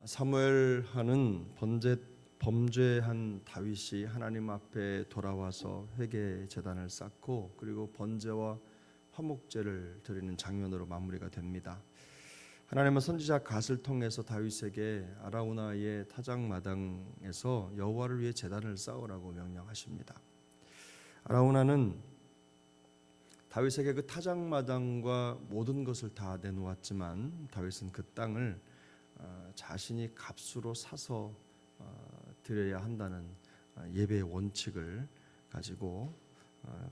사무엘하는 범죄한 다윗이 하나님 앞에 돌아와서 회개 제단을 쌓고 그리고 번제와 화목제를 드리는 장면으로 마무리가 됩니다. 하나님은 선지자 갓을 통해서 다윗에게 아라우나의 타작마당에서 여호와를 위해 제단을 쌓으라고 명령하십니다. 아라우나는 다윗에게 그 타작마당과 모든 것을 다 내놓았지만 다윗은 그 땅을 자신이 값으로 사서 드려야 한다는 예배의 원칙을 가지고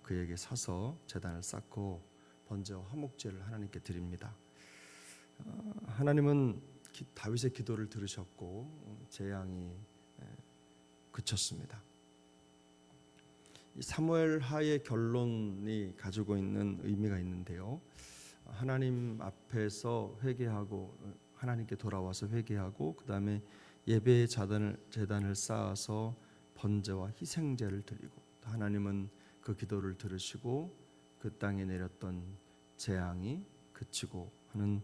그에게 사서 제단을 쌓고 번제와 화목제를 하나님께 드립니다. 하나님은 다윗의 기도를 들으셨고 재앙이 그쳤습니다. 이 사무엘하의 결론이 가지고 있는 의미가 있는데요. 하나님 앞에서 회개하고 하나님께 돌아와서 회개하고 그 다음에 예배의 제단을 쌓아서 번제와 희생제를 드리고 하나님은 그 기도를 들으시고 그 땅에 내렸던 재앙이 그치고 하는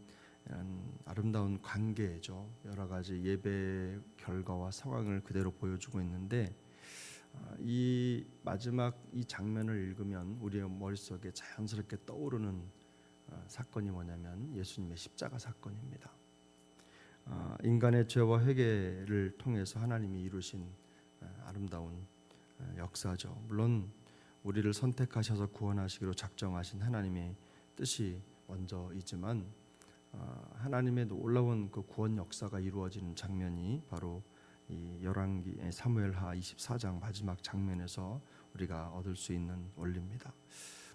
아름다운 관계죠. 여러 가지 예배 결과와 상황을 그대로 보여주고 있는데 이 마지막 이 장면을 읽으면 우리의 머릿속에 자연스럽게 떠오르는 사건이 뭐냐면 예수님의 십자가 사건입니다. 인간의 죄와 회개를 통해서 하나님이 이루신 아름다운 역사죠. 물론 우리를 선택하셔서 구원하시기로 작정하신 하나님의 뜻이 먼저이지만 하나님의 놀라운 그 구원 역사가 이루어지는 장면이 바로 이 열왕기 사무엘하 24장 마지막 장면에서 우리가 얻을 수 있는 원리입니다.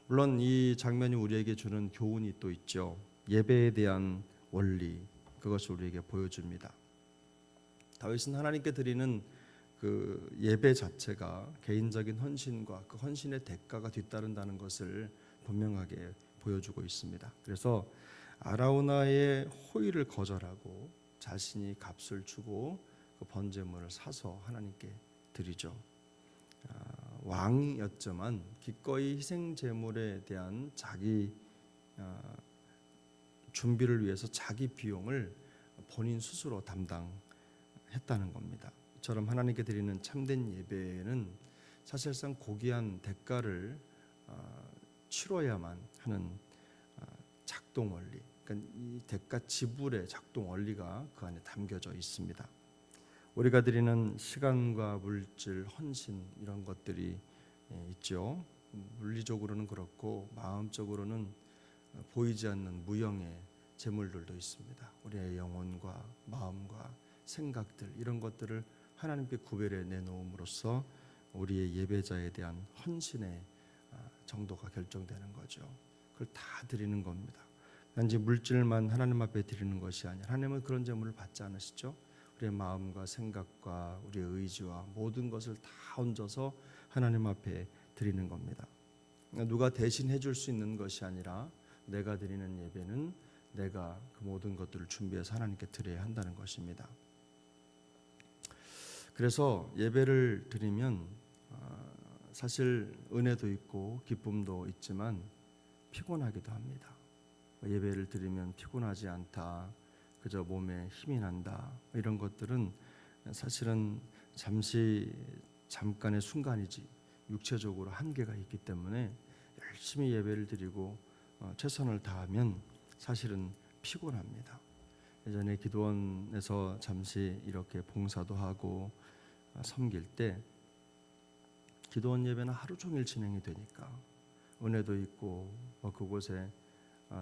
물론 이 장면이 우리에게 주는 교훈이 또 있죠. 예배에 대한 원리, 그것을 우리에게 보여줍니다. 다윗은 하나님께 드리는 그 예배 자체가 개인적인 헌신과 그 헌신의 대가가 뒤따른다는 것을 분명하게 보여주고 있습니다. 그래서 아라우나의 호의를 거절하고 자신이 값을 주고 그 번제물을 사서 하나님께 드리죠. 왕이었지만 기꺼이 희생 제물에 대한 자기 준비를 위해서 자기 비용을 본인 스스로 담당했다는 겁니다. 이처럼 하나님께 드리는 참된 예배는 사실상 고귀한 대가를 치러야만 하는 작동 원리, 그러니까 이 대가 지불의 작동 원리가 그 안에 담겨져 있습니다. 우리가 드리는 시간과 물질, 헌신 이런 것들이 있죠. 물리적으로는 그렇고 마음적으로는 보이지 않는 무형의 재물들도 있습니다. 우리의 영혼과 마음과 생각들 이런 것들을 하나님께 구별해 내놓음으로써 우리의 예배자에 대한 헌신의 정도가 결정되는 거죠. 그걸 다 드리는 겁니다. 단지 물질만 하나님 앞에 드리는 것이 아니라 하나님은 그런 재물을 받지 않으시죠. 우리의 마음과 생각과 우리의 의지와 모든 것을 다 얹어서 하나님 앞에 드리는 겁니다. 누가 대신 해줄 수 있는 것이 아니라 내가 드리는 예배는 내가 그 모든 것들을 준비해서 하나님께 드려야 한다는 것입니다. 그래서 예배를 드리면 사실 은혜도 있고 기쁨도 있지만 피곤하기도 합니다. 예배를 드리면 피곤하지 않다, 그저 몸에 힘이 난다, 이런 것들은 사실은 잠깐의 순간이지 육체적으로 한계가 있기 때문에 열심히 예배를 드리고 최선을 다하면 사실은 피곤합니다. 예전에 기도원에서 잠시 이렇게 봉사도 하고 섬길 때 기도원 예배는 하루 종일 진행이 되니까 은혜도 있고 그곳에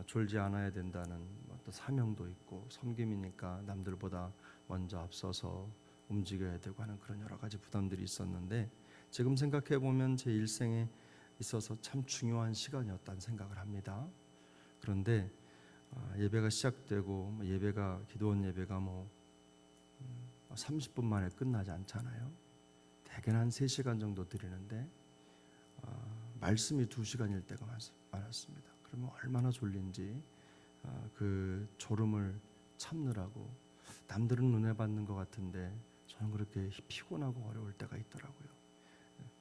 졸지 않아야 된다는 또 사명도 있고 섬김이니까 남들보다 먼저 앞서서 움직여야 되고 하는 그런 여러 가지 부담들이 있었는데 지금 생각해 보면 제 일생에 있어서 참 중요한 시간이었다는 생각을 합니다. 그런데 예배가 시작되고 기도원 예배가 30분 만에 끝나지 않잖아요. 대개는 한 3시간 정도 드리는데 말씀이 2시간일 때가 많았습니다. 그러면 얼마나 졸린지 그 졸음을 참느라고 남들은 은혜 받는 것 같은데 저는 그렇게 피곤하고 어려울 때가 있더라고요.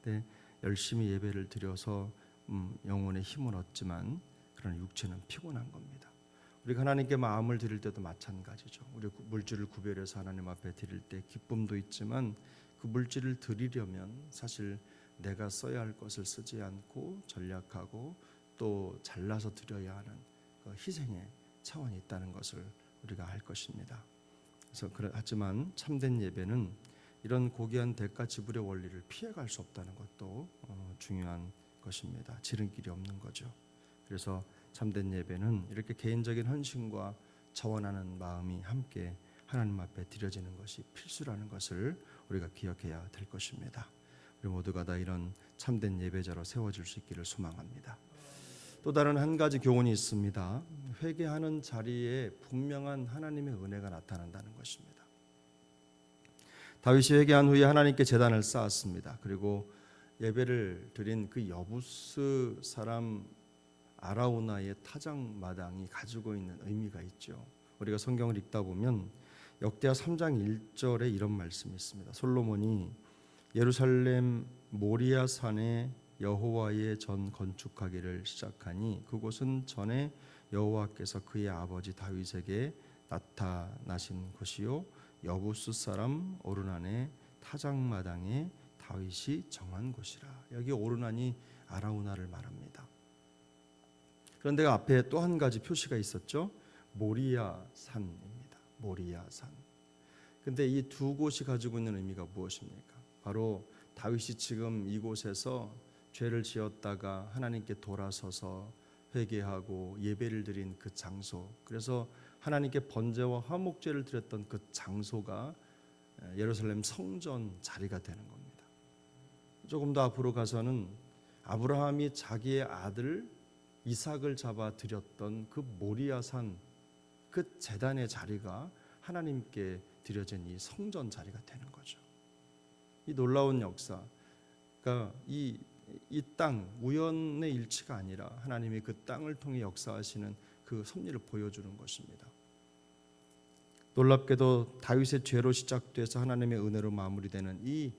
근데 열심히 예배를 드려서 영혼의 힘을 얻지만 그러나 육체는 피곤한 겁니다. 우리가 하나님께 마음을 드릴 때도 마찬가지죠. 우리 물질을 구별해서 하나님 앞에 드릴 때 기쁨도 있지만 그 물질을 드리려면 사실 내가 써야 할 것을 쓰지 않고 전략하고 또 잘라서 드려야 하는 그 희생의 차원이 있다는 것을 우리가 알 것입니다. 하지만 참된 예배는 이런 고귀한 대가 지불의 원리를 피해갈 수 없다는 것도 중요한 것입니다. 지름길이 없는 거죠. 그래서 참된 예배는 이렇게 개인적인 헌신과 자원하는 마음이 함께 하나님 앞에 드려지는 것이 필수라는 것을 우리가 기억해야 될 것입니다. 우리 모두가 다 이런 참된 예배자로 세워질 수 있기를 소망합니다. 또 다른 한 가지 교훈이 있습니다. 회개하는 자리에 분명한 하나님의 은혜가 나타난다는 것입니다. 다윗이 회개한 후에 하나님께 제단을 쌓았습니다. 그리고 예배를 드린 그 여부스 사람 아라우나의 타작마당이 가지고 있는 의미가 있죠. 우리가 성경을 읽다 보면 역대하 3장 1절에 이런 말씀이 있습니다. 솔로몬이 예루살렘 모리아 산에 여호와의 전 건축하기를 시작하니 그곳은 전에 여호와께서 그의 아버지 다윗에게 나타나신 곳이요 여부스 사람 오르난의 타작마당에 다윗이 정한 곳이라. 여기 오르난이 아라우나를 말합니다. 그런데 앞에 또 한 가지 표시가 있었죠. 모리아 산입니다. 모리아 산. 근데 이 두 곳이 가지고 있는 의미가 무엇입니까? 바로 다윗이 지금 이곳에서 죄를 지었다가 하나님께 돌아서서 회개하고 예배를 드린 그 장소, 그래서 하나님께 번제와 화목제를 드렸던 그 장소가 예루살렘 성전 자리가 되는 겁니다. 조금 더 앞으로 가서는 아브라함이 자기의 아들 이삭을 잡아 드렸던 그 모리아산 그 제단의 자리가 하나님께 드려진 이 성전 자리가 되는 거죠. 이 놀라운 역사가 이 땅 우연의 일치가 아니라 하나님이 그 땅을 통해 역사하시는 그 섭리를 보여주는 것입니다. 놀랍게도 다윗의 죄로 시작돼서 하나님의 은혜로 마무리되는 이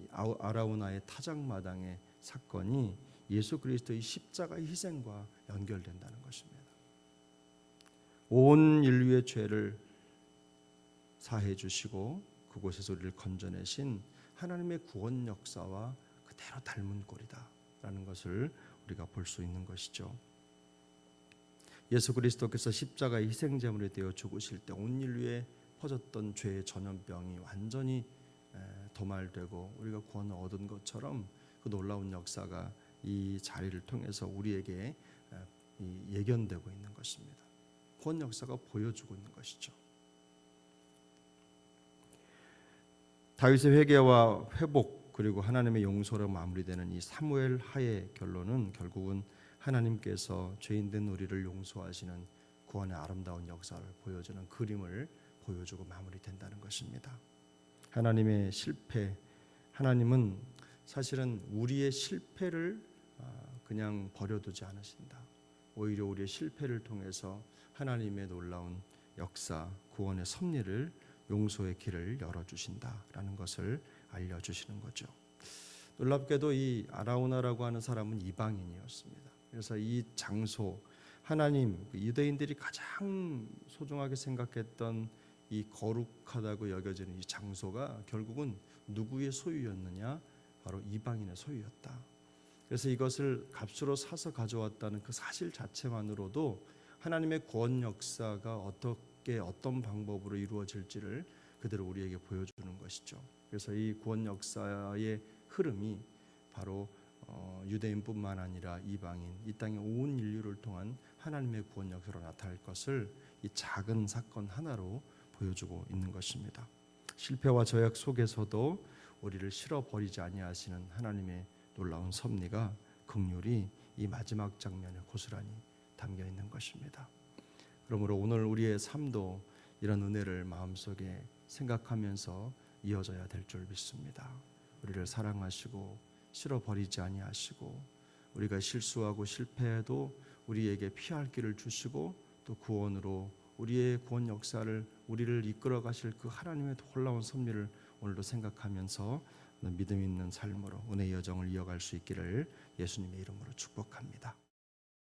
아라우나의 타작마당의 사건이 예수 그리스도의 십자가의 희생과 연결된다는 것입니다. 온 인류의 죄를 사해 주시고 그곳에서 우리를 건져내신 하나님의 구원 역사와 그대로 닮은 꼴이다라는 것을 우리가 볼 수 있는 것이죠. 예수 그리스도께서 십자가의 희생제물이 되어 죽으실 때 온 인류에 퍼졌던 죄의 전염병이 완전히 도말되고 우리가 구원을 얻은 것처럼 그 놀라운 역사가 이 자리를 통해서 우리에게 예견되고 있는 것입니다. 구원 역사가 보여주고 있는 것이죠. 다윗의 회개와 회복 그리고 하나님의 용서로 마무리되는 이 사무엘 하의 결론은 결국은 하나님께서 죄인된 우리를 용서하시는 구원의 아름다운 역사를 보여주는 그림을 보여주고 마무리된다는 것입니다. 하나님의 실패, 하나님은 사실은 우리의 실패를 그냥 버려두지 않으신다. 오히려 우리의 실패를 통해서 하나님의 놀라운 역사, 구원의 섭리를 용서의 길을 열어주신다라는 것을 알려주시는 거죠. 놀랍게도 이 아라우나라고 하는 사람은 이방인이었습니다. 그래서 이 장소, 하나님 유대인들이 가장 소중하게 생각했던 이 거룩하다고 여겨지는 이 장소가 결국은 누구의 소유였느냐? 바로 이방인의 소유였다. 그래서 이것을 값으로 사서 가져왔다는 그 사실 자체만으로도 하나님의 구원 역사가 어떻게 어떤 방법으로 이루어질지를 그대로 우리에게 보여주는 것이죠. 그래서 이 구원 역사의 흐름이 바로 유대인뿐만 아니라 이방인, 이 땅의 온 인류를 통한 하나님의 구원 역사로 나타날 것을 이 작은 사건 하나로 보여주고 있는 것입니다. 실패와 저약 속에서도 우리를 실어버리지 아니하시는 하나님의 놀라운 섭리가 긍휼이 이 마지막 장면에 고스란히 담겨 있는 것입니다. 그러므로 오늘 우리의 삶도 이런 은혜를 마음속에 생각하면서 이어져야 될 줄 믿습니다. 우리를 사랑하시고 실어버리지 아니하시고 우리가 실수하고 실패해도 우리에게 피할 길을 주시고 또 구원으로 우리의 구원 역사를 우리를 이끌어 가실 그 하나님의 놀라운 섭리를 오늘도 생각하면서 믿음 있는 삶으로 은혜의 여정을 이어갈 수 있기를 예수님의 이름으로 축복합니다.